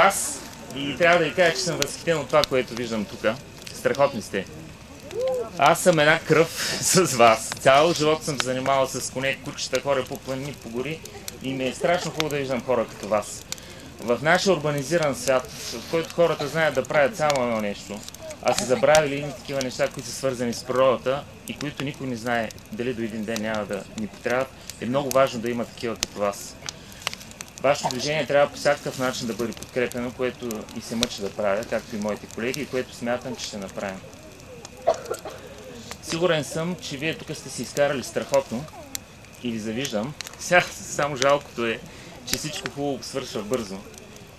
вас и трябва да ви кажа, че съм възхитен от това, което виждам тук. Страхотни сте. Аз съм една кръв с вас. Цял живот съм се занимавал с коне, кучета, хора по планини, по гори и ми е страшно хубаво да виждам хора като вас. В нашия урбанизиран свят, в който хората знаят да правят само едно нещо, а са забравили и такива неща, които са свързани с природата и които никой не знае дали до един ден няма да ни потребват, е много важно да има такива като вас. Вашето движение трябва по всякакъв начин да бъде подкрепено, което и се мъча да правя, както и моите колеги, и което смятам, че ще направим. Сигурен съм, че вие тук сте си изкарали страхотно и ви завиждам. Сега само жалкото е, че всичко хубаво свършва бързо.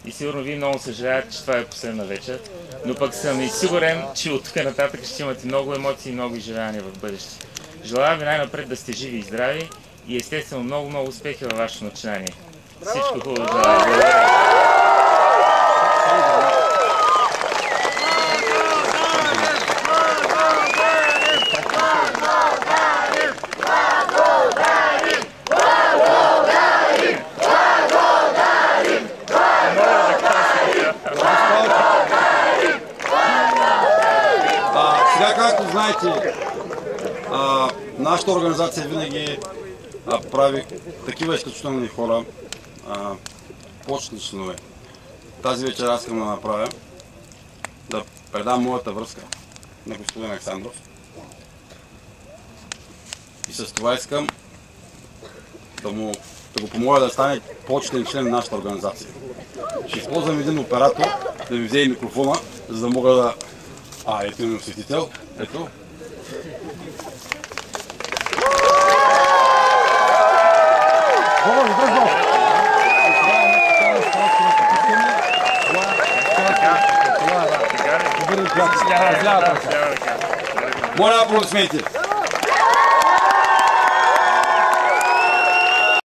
И сигурно вие много съжалявате, че това е последна вечер, но пък съм и сигурен, че от тук нататък ще имате много емоции и много изживявания в бъдеще. Желая ви най-напред да сте живи и здрави и естествено много успехи във вашето начинание. Всичко хубаво желая. Благодаря. Сега, както знаете, нашата организация винаги прави такива изключителни хора, почетни членове. Тази вечер аз искам да направя, да предам моята връзка на господин Александров. И с това искам да го помоля да стане почетен член на нашата организация. Ще използвам един оператор да ми взе микрофона, за да мога да... ето имам осветител. Ето. Моля, аплодисменти!